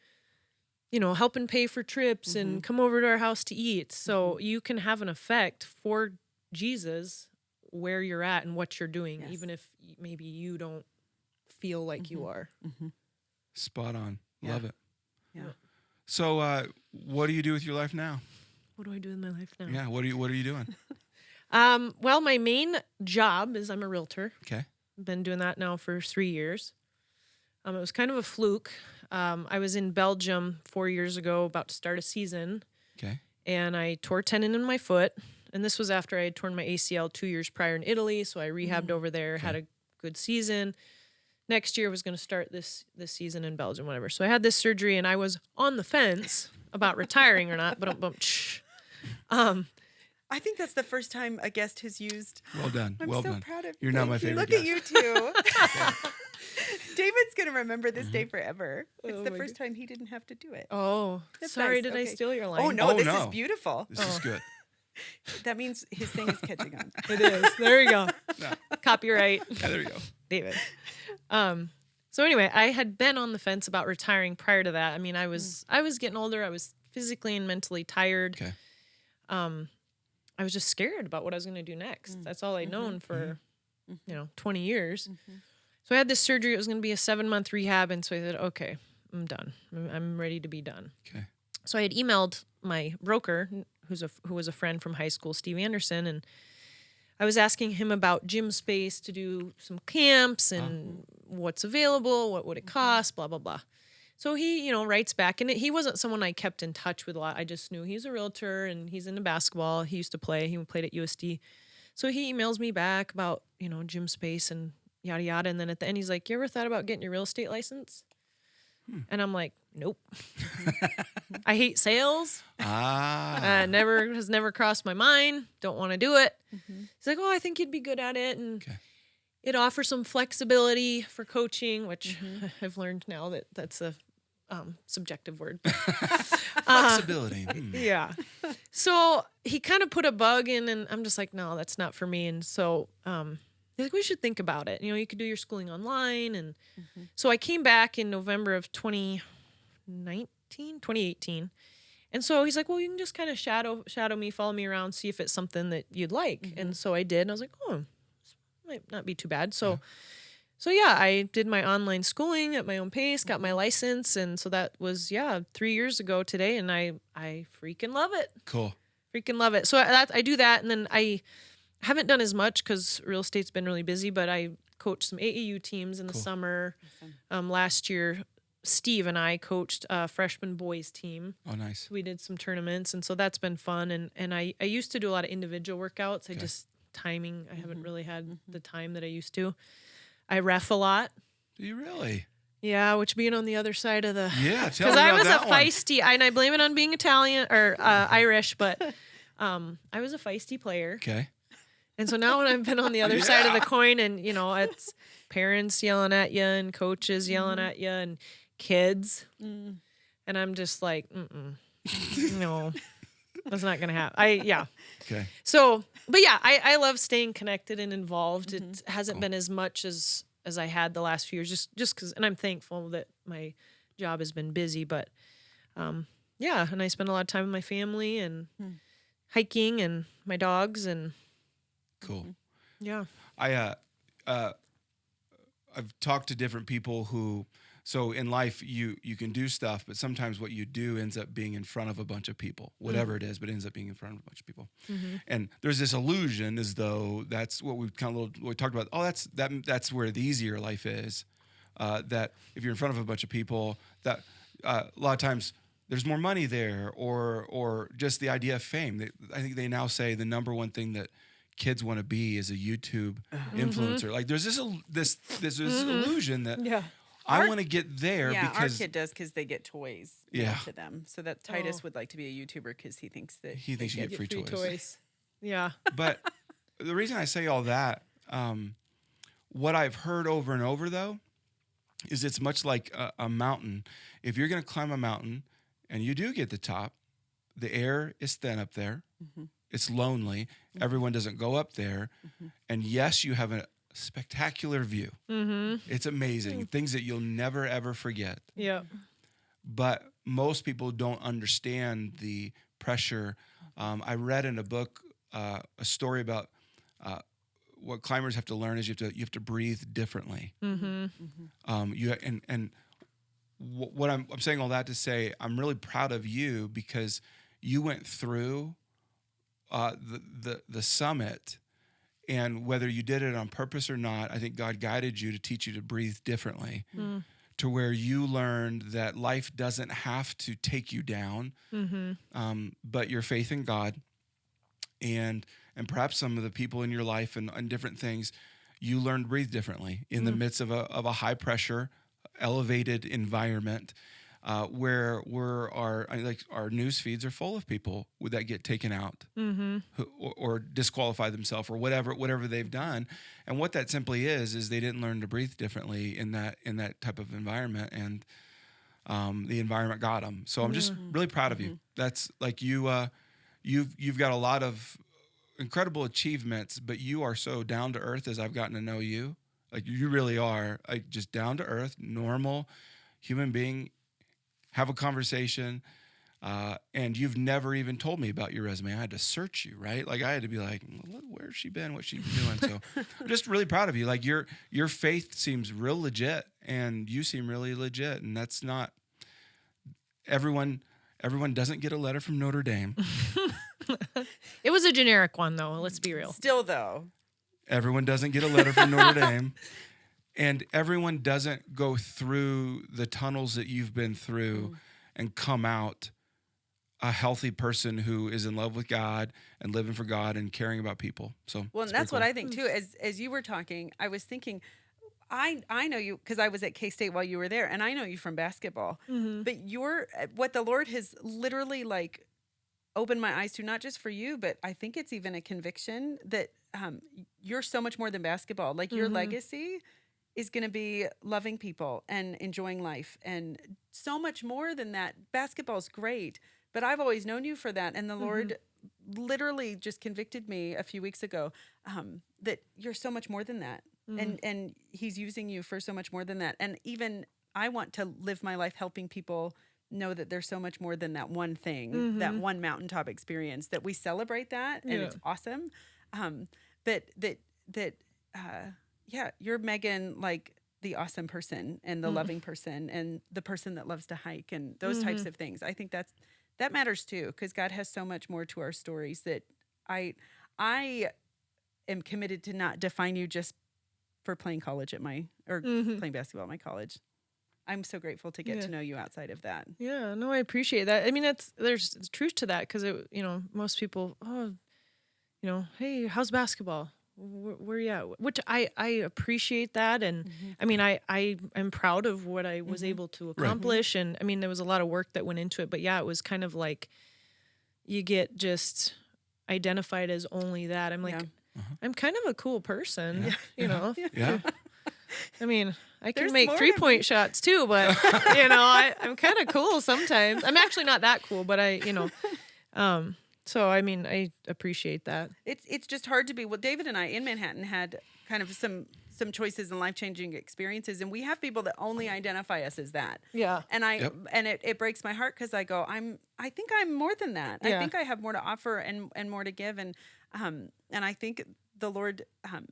you know, helping pay for trips and come over to our house to eat. So you can have an effect for Jesus where you're at and what you're doing, even if maybe you don't feel like you are. Spot on. Love it. Yeah. So what do you do with your life now? What do I do in my life now? Yeah. What are you doing? Well, my main job is I'm a realtor. Okay. Been doing that now for 3 years. It was kind of a fluke. I was in Belgium 4 years ago, about to start a season. Okay. And I tore a tendon in my foot. And this was after I had torn my ACL 2 years prior in Italy. So I rehabbed over there, had a good season. Next year was going to start this season in Belgium, whatever. So I had this surgery, and I was on the fence about retiring or not. But I think that's the first time a guest has used. Well done. I'm well so done. proud of you. You're not my Thank you. favorite Look guest. at you two. David's going to remember this day forever. It's Oh the my first time he didn't have to do it. oh, That's sorry, nice. did I Okay. steal your line? Oh, no, Oh, this no. is beautiful. This is good. That means his thing is catching on. It is. There we go. Yeah. Copyright, Yeah, there you go. David. So anyway, I had been on the fence about retiring prior to that. I mean, I was getting older. I was physically and mentally tired. Okay. I was just scared about what I was going to do next. That's all I'd known for, 20 years. So I had this surgery. It was going to be a 7-month rehab. And so I said, okay, I'm done. I'm ready to be done. Okay. So I had emailed my broker, who was a friend from high school, Steve Anderson, and I was asking him about gym space to do some camps and what's available, what would it cost, blah, blah, blah. So he, writes back, and he wasn't someone I kept in touch with a lot. I just knew he's a realtor and he's into basketball. He used to play. He played at USD. So he emails me back about, gym space and yada, yada. And then at the end, he's like, you ever thought about getting your real estate license? And I'm like, nope. I hate sales. Has never crossed my mind. Don't want to do it. He's like, oh, I think you'd be good at it. And it offers some flexibility for coaching, which I've learned now that that's a subjective word. Flexibility. Yeah. So he kind of put a bug in, and I'm just like, no, that's not for me. And so he's like, we should think about it. You could do your schooling online. And so I came back in November of 2018. And so he's like, well, you can just kind of shadow me, follow me around, see if it's something that you'd like. And so I did. And I was like, oh, might not be too bad. So yeah, I did my online schooling at my own pace, got my license, and so that was 3 years ago today, and I freaking love it. Cool. Freaking love it. So I do that, and then I haven't done as much because real estate's been really busy, but I coached some AAU teams in the summer. Last year, Steve and I coached a freshman boys team. Oh, nice. We did some tournaments, and so that's been fun. And I used to do a lot of individual workouts. I haven't really had the time that I used to. I ref a lot. Do you really? Yeah, which being on the other side of the... Yeah, tell me because I about was a that one. feisty, and I blame it on being Italian or Irish, but I was a feisty player. Okay. And so now when I've been on the other side of the coin, and it's parents yelling at you and coaches yelling at you and kids, and I'm just like, no, that's not gonna happen. Okay. So, but yeah, I love staying connected and involved. It hasn't been as much as I had the last few years, just because, and I'm thankful that my job has been busy, but and I spend a lot of time with my family and hiking and my dogs and. Cool. Yeah. I've talked to different people who, so in life you can do stuff, but sometimes what you do ends up being in front of a bunch of people, whatever it is, but it ends up being in front of a bunch of people. And there's this illusion as though that's what we talked about. Oh, that's where the easier life is. That if you're in front of a bunch of people, that a lot of times there's more money there, or just the idea of fame. I think they now say the number one thing that kids want to be is a YouTube influencer. Like there's this illusion that I want to get there because our kid does because they get toys to them. So that Titus would like to be a YouTuber because he thinks you get free toys. Yeah. But the reason I say all that, what I've heard over and over though, is it's much like a mountain. If you're going to climb a mountain and you do get the top, the air is thin up there. It's lonely. Everyone doesn't go up there. And yes, you have a spectacular view. It's amazing. Things that you'll never, ever forget. Yeah. But most people don't understand the pressure. I read in a book a story about what climbers have to learn is you have to breathe differently. What I'm saying all that to say, I'm really proud of you because you went through the summit, and whether you did it on purpose or not, I think God guided you to teach you to breathe differently, to where you learned that life doesn't have to take you down, but your faith in God and perhaps some of the people in your life and different things, you learned to breathe differently in the midst of a high pressure, elevated environment. Where our news feeds are full of people that get taken out or disqualify themselves or whatever they've done, and what that simply is they didn't learn to breathe differently in that type of environment, and the environment got them. So I'm just really proud of you. That's like you've got a lot of incredible achievements, but you are so down to earth as I've gotten to know you. Like you really are like just down to earth, normal human being. Have a conversation, and you've never even told me about your resume. I had to search you, right? Like I had to be like, where's she been? What's she been doing? So I'm just really proud of you. Like your faith seems real legit, and you seem really legit, and that's not everyone doesn't get a letter from Notre Dame. It was a generic one though. Let's be real. Still though, everyone doesn't get a letter from Notre Dame. And everyone doesn't go through the tunnels that you've been through and come out a healthy person who is in love with God and living for God and caring about people. So well, and that's what I think too. As you were talking, I was thinking, I know you because I was at K-State while you were there, and I know you from basketball. But what the Lord has literally like opened my eyes to, not just for you, but I think it's even a conviction that you're so much more than basketball. Like your legacy is going to be loving people and enjoying life and so much more than that. Basketball is great, but I've always known you for that. And the Lord literally just convicted me a few weeks ago that you're so much more than that. And he's using you for so much more than that. And even I want to live my life helping people know that there's so much more than that one thing, that one mountaintop experience, that we celebrate that and it's awesome. But that you're Megan, like the awesome person and the loving person and the person that loves to hike and those types of things. I think that matters too, because God has so much more to our stories that I am committed to not define you just for playing college at playing basketball at my college. I'm so grateful to get to know you outside of that. Yeah, no, I appreciate that. I mean, there's truth to that, because most people, hey, how's basketball? Where you at? Which I appreciate that, and I mean, I am proud of what I was able to accomplish, and I mean, there was a lot of work that went into it, but yeah, it was kind of like you get just identified as only that. I'm like, I'm kind of a cool person, Yeah. I mean, I can There's make more 3-point shots too, but I'm kind of cool sometimes. I'm actually not that cool, but so I mean, I appreciate that. It's just hard to be. Well, David and I in Manhattan had kind of some choices and life-changing experiences, and we have people that only identify us as that. Yeah. And it breaks my heart, because I go, I think I'm more than that. Yeah. I think I have more to offer and more to give, and I think the Lord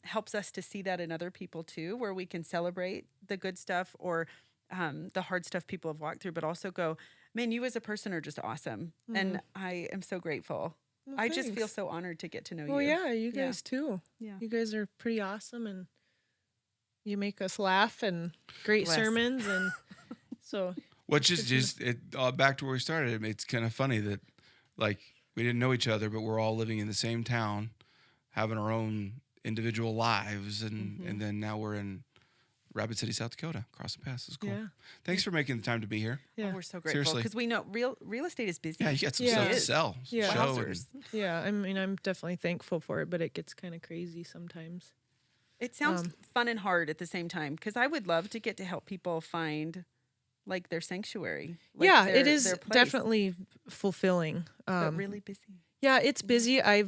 helps us to see that in other people too, where we can celebrate the good stuff or the hard stuff people have walked through, but also go, man, you as a person are just awesome. And I am so grateful. Well, I just feel thanks. so honored to get to know you. Well, yeah, you guys too. Yeah. You guys are pretty awesome, and you make us laugh, and great Bless. sermons, and so. Which is just back to where we started. It's kind of funny that, like, we didn't know each other, but we're all living in the same town, having our own individual lives, and then now we're in Rapid City, South Dakota, across the pass. It's cool. Yeah. Thanks for making the time to be here. Yeah. Oh, we're so grateful, Seriously. because we know real estate is busy. Yeah, you got some Yeah. stuff It to is. sell. Yeah. Show Wowzers. Yeah, I mean, I'm definitely thankful for it, but it gets kind of crazy sometimes. It sounds fun and hard at the same time, because I would love to get to help people find like their sanctuary. Like yeah, their, it is their place, definitely fulfilling. but really busy. Yeah, it's busy. I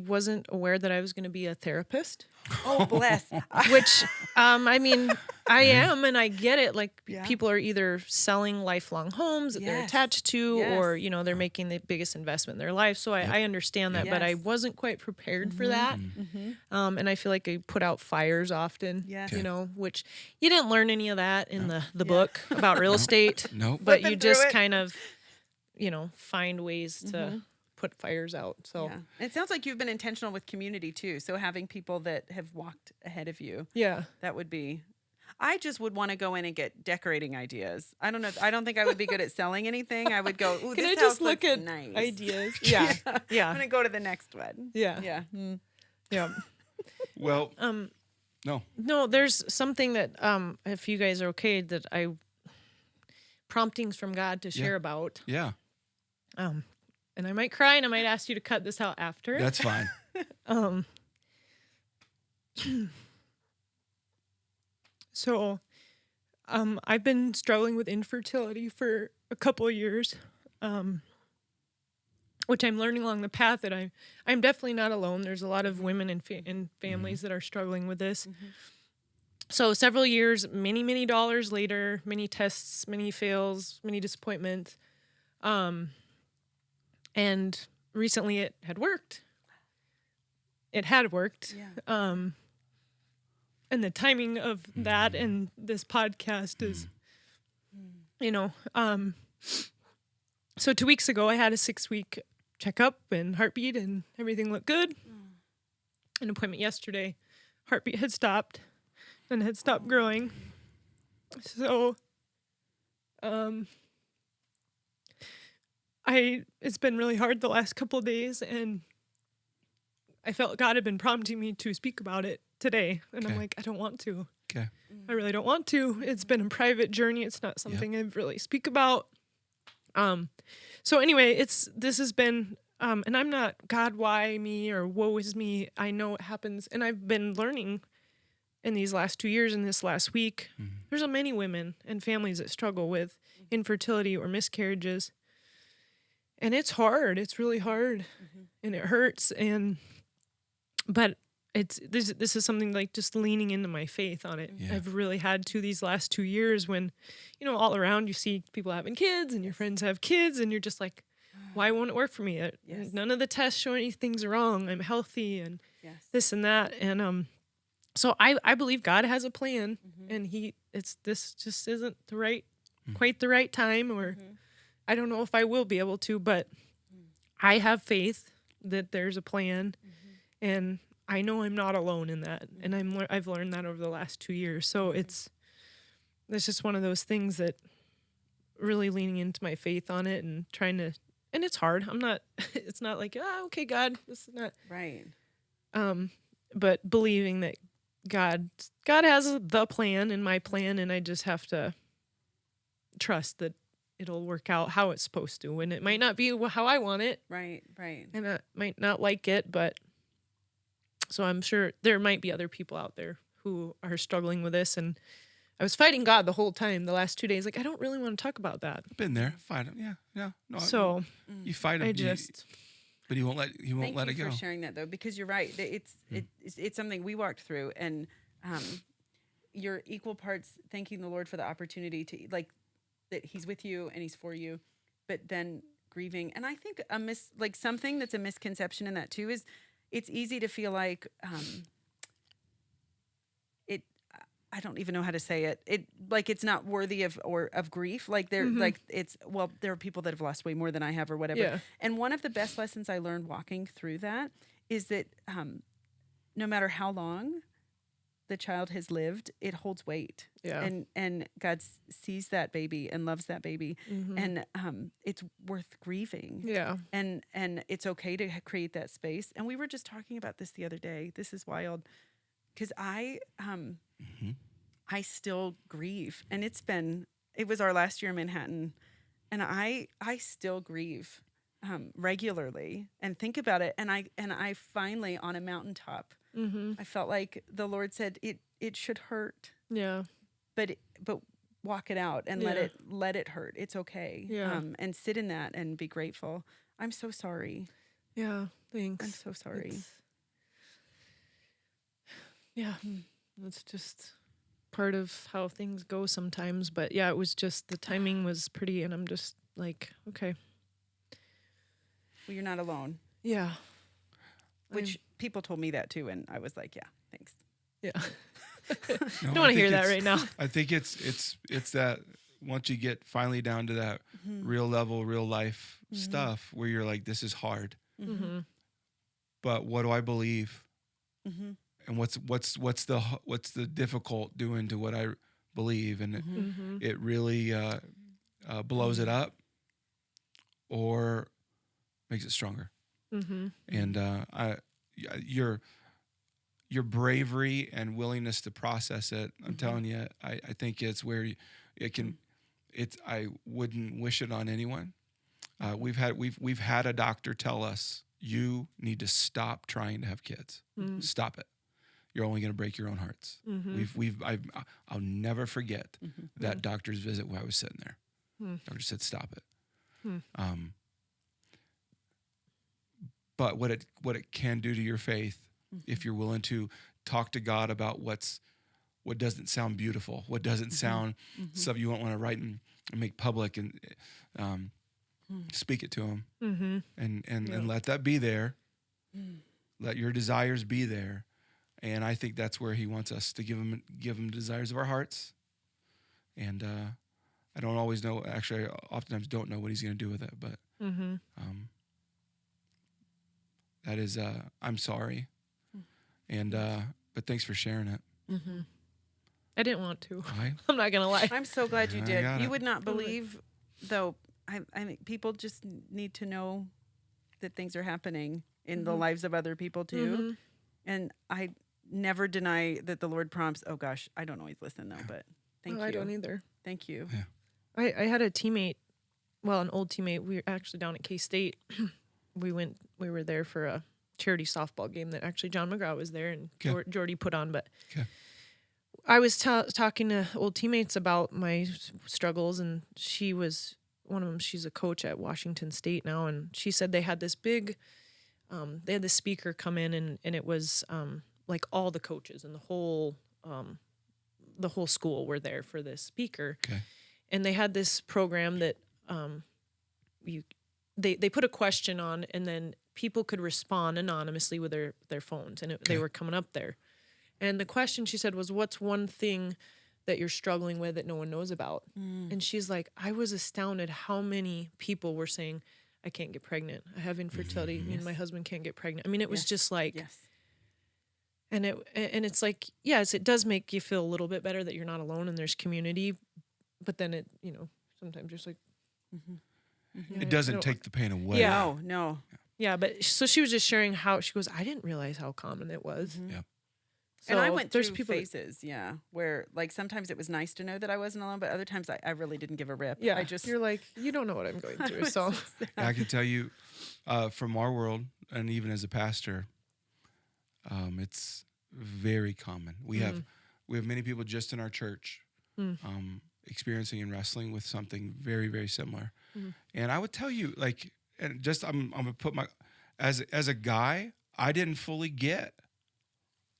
wasn't aware that I was going to be a therapist, Oh, bless. which I mean, I am, and I get it. Like, Yeah. people are either selling lifelong homes that they're Yes. attached to, or Yes. they're making the biggest investment in their life. So I understand that, but I Yes. wasn't quite prepared for that. And I feel like I put out fires often. Yes. Which you didn't learn any of that in the book about real estate. Nope. But you Flipping through just it. kind of, find ways to put fires out. So Yeah. It sounds like you've been intentional with community too. So having people that have walked ahead of you, yeah. that would be. I just would want to go in and get decorating ideas. I don't know. I don't think I would be good at selling anything. I would go, ooh, Can this I just house look looks at nice. ideas? Yeah. I'm Yeah. gonna go to the next one. Yeah. Yeah. Yeah. Well, no. No, there's something that if you guys are okay, that promptings from God to share about. Yeah, And I might cry, and I might ask you to cut this out after. that's fine. So, I've been struggling with infertility for a couple of years, which I'm learning along the path that I'm definitely not alone. There's a lot of women and families that are struggling with this. So several years, many dollars later, many tests, many fails, many disappointments, and recently it had worked. It had worked. Yeah. And the timing of that and this podcast is, so 2 weeks ago I had a 6-week checkup and heartbeat, and everything looked good. An appointment yesterday, heartbeat had stopped and had stopped growing. So, it's been really hard the last couple of days, and I felt God had been prompting me to speak about it today, and I'm Okay. like, I don't want to. Okay. I really don't want to. It's been a private journey. It's not something I really speak about. So anyway, this has been, and I'm not, God, why me, or woe is me. I know it happens. And I've been learning in these last 2 years, and this last week, there's so many women and families that struggle with infertility or miscarriages. And it's hard. It's really hard, and it hurts. But this is something like just leaning into my faith on it. Yeah. I've really had to these last 2 years when, all around you see people having kids and your friends have kids, and you're just like, why won't it work for me? Yes. None of the tests show anything's wrong. I'm healthy and Yes. this and that. And So I believe God has a plan, Mhm. and this just isn't Mm. quite the right time, or Mhm. I don't know if I will be able to, but Mm. I have faith that there's a plan, Mhm. and I know I'm not alone in that, and I've learned that over the last 2 years. So Mhm. it's just one of those things that really leaning into my faith on it and trying to, and it's hard. I'm not. It's not like, okay, God, this is not. Right. Um, but believing that God has the plan and my plan, and I just have to trust that it'll work out how it's supposed to, and it might not be how I want it, Right. Right. and I might not like it, but so I'm sure there might be other people out there who are struggling with this, and I was fighting God the whole time the last 2 days. Like, I don't really want to talk about that. I've been there. Fight him. Yeah. Yeah. No. So Mm. you fight him. I just, But he won't let Thank let you it go. for sharing that though, because you're right. It's something we walked through, and you're equal parts thanking the Lord for the opportunity to, like, that He's with you and He's for you, but then grieving. And I think something that's a misconception in that too is it's easy to feel like it. I don't even know how to say it. It's not worthy of grief. Like there are people that have lost way more than I have or whatever. yeah, And one of the best lessons I learned walking through that is that no matter how long the child has lived, it holds weight. yeah, And God sees that baby and loves that baby, and it's worth grieving. yeah, And it's okay to create that space. And we were just talking about this the other day. This is wild because Mm-hmm. I still grieve, and it was our last year in Manhattan, and I still grieve regularly and think about it. And I finally, on a mountaintop, I felt like the Lord said it should hurt, yeah, but walk it out and Yeah. let it hurt. It's okay. Yeah. And sit in that and be grateful. I'm so sorry. yeah. Thanks. I'm so sorry. Yeah, that's just part of how things go sometimes. But yeah, it was just the timing was pretty, and I'm just like, okay, Well, you're not alone. yeah, Which people told me that too, and I was like, yeah, thanks. yeah. No, Don't I want to think hear that it's- right now. I think it's that once you get finally down to that Mm-hmm. real level, real life stuff where you're like, this is hard, Mm-hmm. but what do I believe? Mm-hmm. And what's the difficult doing to what I believe? And Mm-hmm. it really blows it up or makes it stronger. Mm-hmm. And your bravery and willingness to process it, I'm telling you, I think it's where it can. It's I wouldn't wish it on anyone. We've had a doctor tell us you need to stop trying to have kids. Mm-hmm. Stop it. You're only going to break your own hearts. Mm-hmm. I'll never forget Mm-hmm. that doctor's visit where I was sitting there. Mm. Doctor said, "Stop it." Mm. But what it can do to your faith, if you're willing to talk to God about what doesn't sound beautiful, what doesn't sound stuff you won't want to write and make public, and speak it to Him, Mm-hmm. and let that be there. Let your desires be there, and I think that's where He wants us to give him desires of our hearts. And I don't always know. Actually, I oftentimes don't know what He's going to do with it, but. Mm-hmm. That is, I'm sorry, and but thanks for sharing it. Mm-hmm. I didn't want to. I I'm not gonna lie. I'm so glad you I did. got You it. would not believe, though. I think people just need to know that things are happening in the lives of other people too. Mhm. And I never deny that the Lord prompts. Oh gosh, I don't always listen though, but thank you. I don't either. Thank you. Yeah. I had a teammate, well, an old teammate. We were actually down at K-State. We were there for a charity softball game that actually John McGraw was there and Okay. Jordy put on. But Okay. I was talking to old teammates about my struggles, and she was one of them. She's a coach at Washington State now, and she said they had this big, they had this speaker come in, and it was like all the coaches and the whole school were there for this speaker. Okay. And they had this program that they put a question on, and then people could respond anonymously with their phones, and they were coming up there. And the question she said was, what's one thing that you're struggling with that no one knows about? And she's like, I was astounded how many people were saying, I can't get pregnant. I have infertility. Me and my husband can't get pregnant. I mean, it was just like, Yes. and it's like, yes, it does make you feel a little bit better that you're not alone and there's community. But then it, sometimes you're just like, It doesn't take the pain away. Yeah. No. yeah. But so she was just sharing how she goes, I didn't realize how common it was. Yeah. And I So went through there's people that- phases, where like sometimes it was nice to know that I wasn't alone, but other times I really didn't give a rip. Yeah, I just you're like, you don't know what I'm going through. So I can tell you from our world, and even as a pastor, it's very common. We have many people just in our church experiencing and wrestling with something very, very similar. And I would tell you, like, and just I'm gonna put my as a guy, I didn't fully get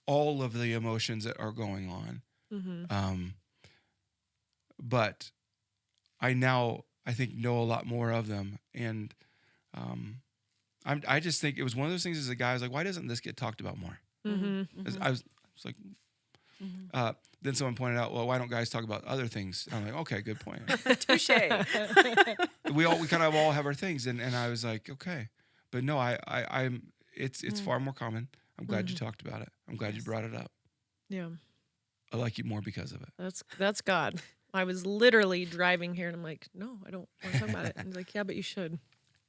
all of the emotions that are going on, but I think know a lot more of them, and I just think it was one of those things as a guy. I was like, why doesn't this get talked about more? I was like, then someone pointed out, well, why don't guys talk about other things? I'm like, okay, good point. touche. we kind of all have our things, and I was like, okay, but no, I'm it's far more common. I'm glad you talked about it. I'm glad you brought it up. yeah, I like you more because of it. that's God. I was literally driving here and I'm like, no, I don't want to talk about it. And he's like, yeah, but you should.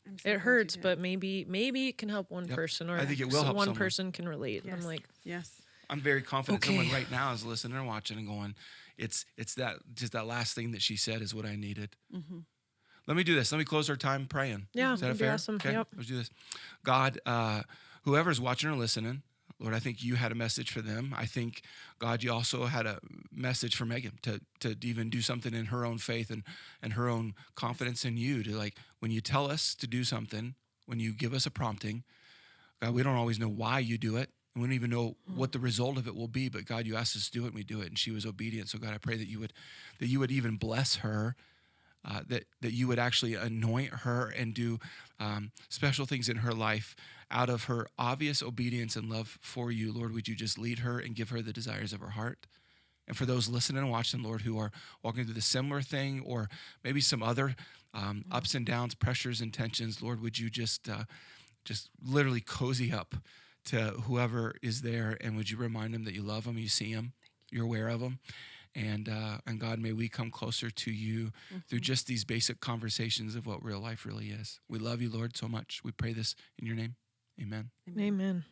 I'm so glad It you hurts, did. but maybe it can help one Yep. person, or I think it will help one someone. person can relate. And I'm Yes. like, yes. I'm very confident Okay. someone right now is listening and watching and going, it's that last thing that she said is what I needed. Let me do this. Let me close our time praying. Yeah, Is that that'd be fair? awesome. Okay, Yep. let's do this. God, whoever's watching or listening, Lord, I think you had a message for them. I think, God, you also had a message for Megan to even do something in her own faith and her own confidence in you, to, like, when you tell us to do something, when you give us a prompting, God, we don't always know why you do it. And we don't even know what the result of it will be, but God, you asked us to do it and we do it. And she was obedient. So God, I pray that you would even bless her, that you would actually anoint her and do special things in her life out of her obvious obedience and love for you. Lord, would you just lead her and give her the desires of her heart? And for those listening and watching, Lord, who are walking through the similar thing or maybe some other ups and downs, pressures and tensions, Lord, would you just literally cozy up to whoever is there, and would you remind them that you love them, you see them, you're aware of them. And God, may we come closer to you through just these basic conversations of what real life really is. We love you, Lord, so much. We pray this in your name. Amen. amen.